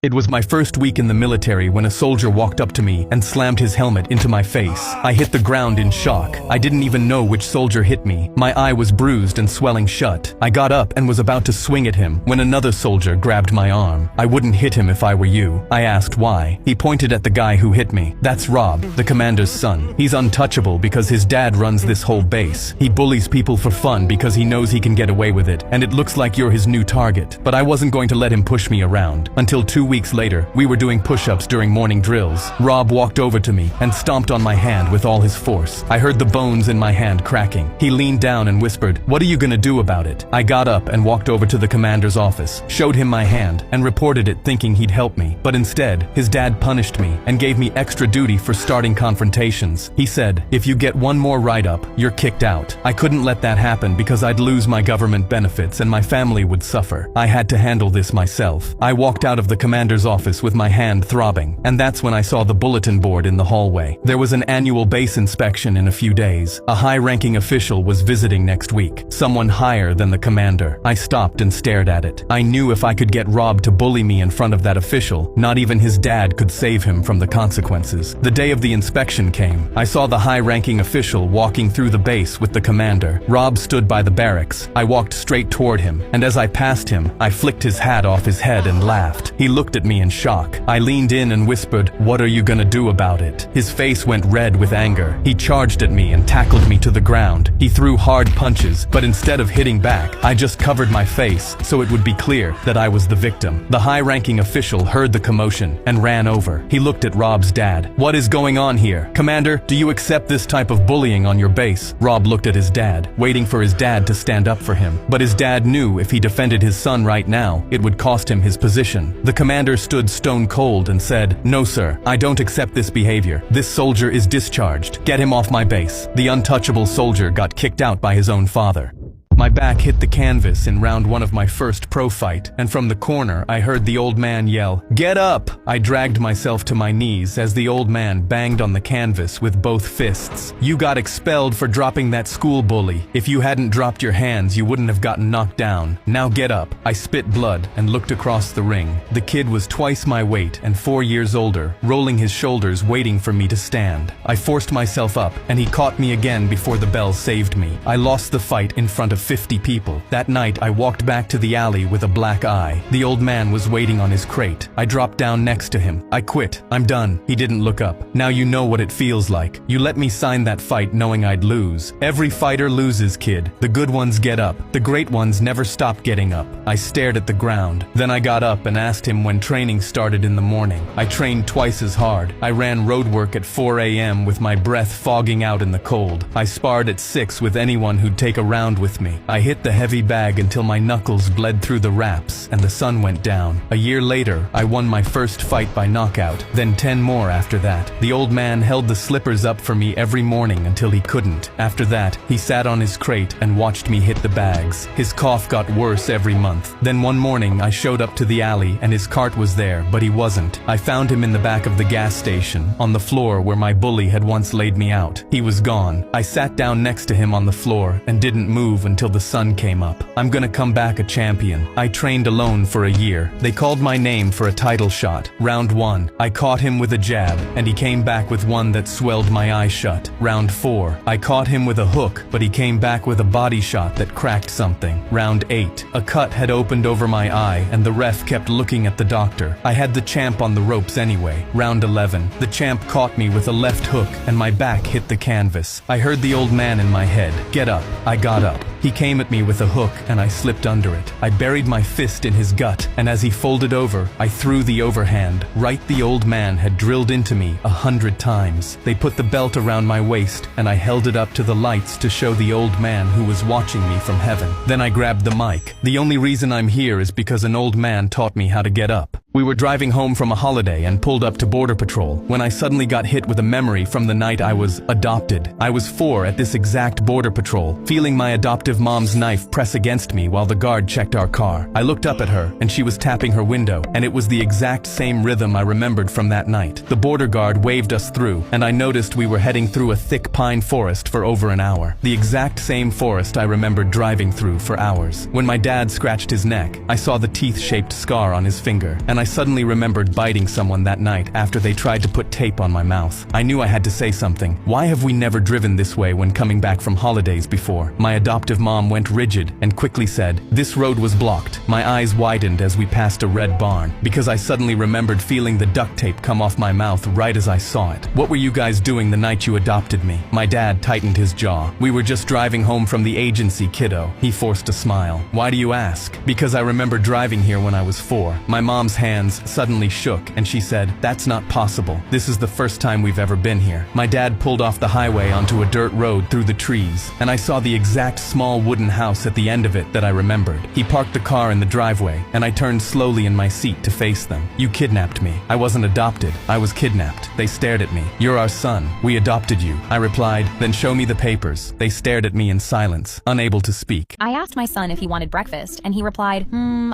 It was my first week in the military when a soldier walked up to me and slammed his helmet into my face. I hit the ground in shock. I didn't even know which soldier hit me. My eye was bruised and swelling shut. I got up and was about to swing at him when another soldier grabbed my arm. "I wouldn't hit him if I were you." I asked why. He pointed at the guy who hit me. "That's Rob, the commander's son. He's untouchable because his dad runs this whole base. He bullies people for fun because he knows he can get away with it, and it looks like you're his new target." But I wasn't going to let him push me around. Until 2 weeks later, we were doing push-ups during morning drills. Rob walked over to me and stomped on my hand with all his force. I heard the bones in my hand cracking. He leaned down and whispered, "What are you gonna do about it?" I got up and walked over to the commander's office, showed him my hand, and reported it thinking he'd help me. But instead, his dad punished me and gave me extra duty for starting confrontations. He said, "If you get one more write-up, you're kicked out." I couldn't let that happen because I'd lose my government benefits and my family would suffer. I had to handle this myself. I walked out of the commander's office with my hand throbbing, and that's when I saw the bulletin board in the hallway. There was an annual base inspection in a few days. A high-ranking official was visiting next week, someone higher than the commander. I stopped and stared at it. I knew if I could get Rob to bully me in front of that official, not even his dad could save him from the consequences. The day of the inspection came. I saw the high-ranking official walking through the base with the commander. Rob stood by the barracks. I walked straight toward him, and as I passed him, I flicked his hat off his head and laughed. He looked at me in shock. I leaned in and whispered, "What are you gonna do about it?" His face went red with anger. He charged at me and tackled me to the ground. He threw hard punches, but instead of hitting back, I just covered my face so it would be clear that I was the victim. The high-ranking official heard the commotion and ran over. He looked at Rob's dad. "What is going on here? Commander, do you accept this type of bullying on your base?" Rob looked at his dad, waiting for his dad to stand up for him. But his dad knew if he defended his son right now, it would cost him his position. The commander stood stone cold and said, "No sir, I don't accept this behavior. This soldier is discharged. Get him off my base." The untouchable soldier got kicked out by his own father. My back hit the canvas in round 1 of my first pro fight, and from the corner I heard the old man yell, "Get up!" I dragged myself to my knees as the old man banged on the canvas with both fists. "You got expelled for dropping that school bully. If you hadn't dropped your hands, you wouldn't have gotten knocked down. Now get up." I spit blood and looked across the ring. The kid was twice my weight and 4 years older, rolling his shoulders waiting for me to stand. I forced myself up, and he caught me again before the bell saved me. I lost the fight in front of 50 people. That night, I walked back to the alley with a black eye. The old man was waiting on his crate. I dropped down next to him. "I quit. I'm done." He didn't look up. "Now you know what it feels like. You let me sign that fight knowing I'd lose. Every fighter loses, kid. The good ones get up. The great ones never stop getting up." I stared at the ground. Then I got up and asked him when training started in the morning. I trained twice as hard. I ran road work at 4 a.m. with my breath fogging out in the cold. I sparred at 6 with anyone who'd take a round with me. I hit the heavy bag until my knuckles bled through the wraps and the sun went down. A year later, I won my first fight by knockout, then 10 more after that. The old man held the slippers up for me every morning until he couldn't. After that, he sat on his crate and watched me hit the bags. His cough got worse every month. Then one morning, I showed up to the alley and his cart was there, but he wasn't. I found him in the back of the gas station, on the floor where my bully had once laid me out. He was gone. I sat down next to him on the floor and didn't move until the sun came up. I'm gonna come back a champion. I trained alone for a year. They called my name for a title shot. Round 1, I caught him with a jab, and he came back with one that swelled my eye shut. Round 4, I caught him with a hook, but he came back with a body shot that cracked something. Round 8, a cut had opened over my eye, and the ref kept looking at the doctor. I had the champ on the ropes anyway. Round 11, the champ caught me with a left hook, and my back hit the canvas. I heard the old man in my head, "Get up." I got up. He came at me with a hook, and I slipped under it. I buried my fist in his gut, and as he folded over, I threw the overhand. Right, the old man had drilled into me 100 times. They put the belt around my waist, and I held it up to the lights to show the old man who was watching me from heaven. Then I grabbed the mic. The only reason I'm here is because an old man taught me how to get up. We were driving home from a holiday and pulled up to Border Patrol when I suddenly got hit with a memory from the night I was adopted. I was 4 at this exact Border Patrol, feeling my adoptive mom's knife press against me while the guard checked our car. I looked up at her, and she was tapping her window, and it was the exact same rhythm I remembered from that night. The border guard waved us through, and I noticed we were heading through a thick pine forest for over an hour. The exact same forest I remembered driving through for hours. When my dad scratched his neck, I saw the teeth-shaped scar on his finger, and I suddenly remembered biting someone that night after they tried to put tape on my mouth. I knew I had to say something. Why have we never driven this way when coming back from holidays before? My adoptive mom went rigid and quickly said, "This road was blocked." My eyes widened as we passed a red barn, because I suddenly remembered feeling the duct tape come off my mouth right as I saw it. "What were you guys doing the night you adopted me?" My dad tightened his jaw. "We were just driving home from the agency, kiddo." He forced a smile. "Why do you ask?" "Because I remember driving here when I was 4. My mom's hands suddenly shook and she said, "That's not possible. This is the first time we've ever been here." My dad pulled off the highway onto a dirt road through the trees, and I saw the exact small wooden house at the end of it that I remembered. He parked the car in the driveway, and I turned slowly in my seat to face them. "You kidnapped me. I wasn't adopted. I was kidnapped." They stared at me. "You're our son. We adopted you." I replied, "Then show me the papers." They stared at me in silence, unable to speak. I asked my son if he wanted breakfast, and he replied,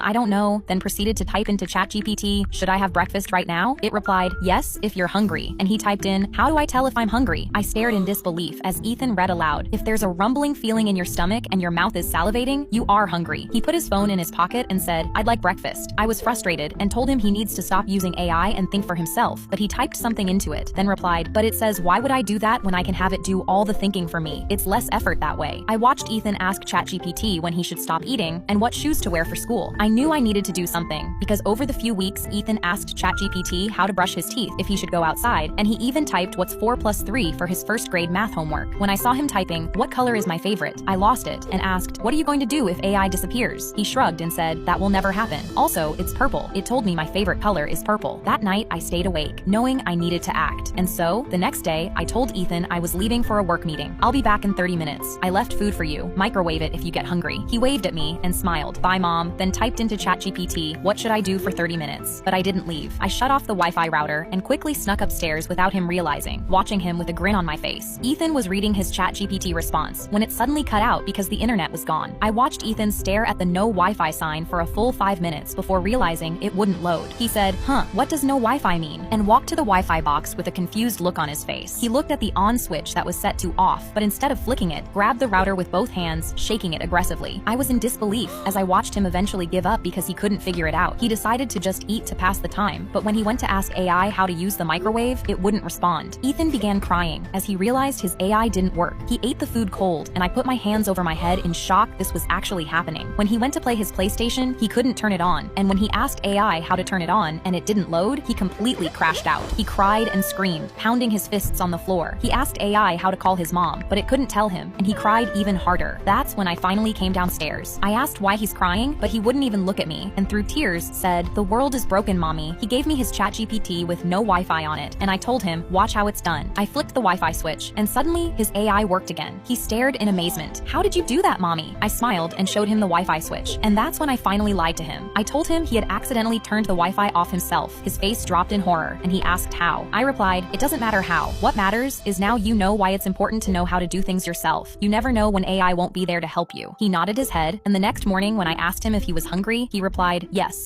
I don't know, then proceeded to type into ChatGPT, "Should I have breakfast right now?" It replied, "Yes, if you're hungry." And he typed in, "How do I tell if I'm hungry?" I stared in disbelief as Ethan read aloud, "If there's a rumbling feeling in your stomach and your mouth is salivating, you are hungry." He put his phone in his pocket and said, "I'd like breakfast." I was frustrated and told him he needs to stop using AI and think for himself, but he typed something into it, then replied, "But it says, why would I do that when I can have it do all the thinking for me? It's less effort that way." I watched Ethan ask ChatGPT when he should stop eating and what shoes to wear for school. I knew I needed to do something, because over the few weeks, Ethan asked ChatGPT how to brush his teeth if he should go outside, and he even typed what's 4 plus 3 for his first grade math homework. When I saw him typing, "What color is my favorite?" I lost it and asked, "What are you going to do if AI disappears?" He shrugged and said, "That will never happen. Also, it's purple." It told me my favorite color is purple. That night, I stayed awake, knowing I needed to act. And so, the next day, I told Ethan I was leaving for a work meeting. "I'll be back in 30 minutes. I left food for you. Microwave it if you get hungry." He waved at me and smiled. "Bye, Mom," then typed into ChatGPT, "What should I do for 30 minutes?" But I didn't leave. I shut off the Wi-Fi router and quickly snuck upstairs without him realizing, watching him with a grin on my face. Ethan was reading his ChatGPT response when it suddenly cut out because the internet was gone. I watched Ethan stare at the no Wi-Fi sign for a full 5 minutes before realizing it wouldn't load. He said, "What does no Wi-Fi mean?" and walked to the Wi-Fi box with a confused look on his face. He looked at the on switch that was set to off, but instead of flicking it, grabbed the router with both hands, shaking it aggressively. I was in disbelief as I watched him eventually give up because he couldn't figure it out. He decided to just eat to pass the time, but when he went to ask AI how to use the microwave, it wouldn't respond. Ethan began crying as he realized his AI didn't work. He ate the food cold, and I put my hands over my head in shock this was actually happening. When he went to play his PlayStation, he couldn't turn it on, and when he asked AI how to turn it on and it didn't load, he completely crashed out. He cried and screamed, pounding his fists on the floor. He asked AI how to call his mom, but it couldn't tell him, and he cried even harder. That's when I finally came downstairs. I asked why he's crying, but he wouldn't even look at me, and through tears said, "The world is broken, Mommy." He gave me his ChatGPT with no Wi-Fi on it, and I told him, "Watch how it's done." I flicked the Wi-Fi switch, and suddenly his AI worked again. He stared in amazement. "How did you do that, Mommy?" I smiled and showed him the Wi-Fi switch, and that's when I finally lied to him. I told him he had accidentally turned the Wi-Fi off himself. His face dropped in horror, and he asked how. I replied, "It doesn't matter how. What matters is now you know why it's important to know how to do things yourself. You never know when AI won't be there to help you." He nodded his head, and the next morning when I asked him if he was hungry, he replied, "Yes."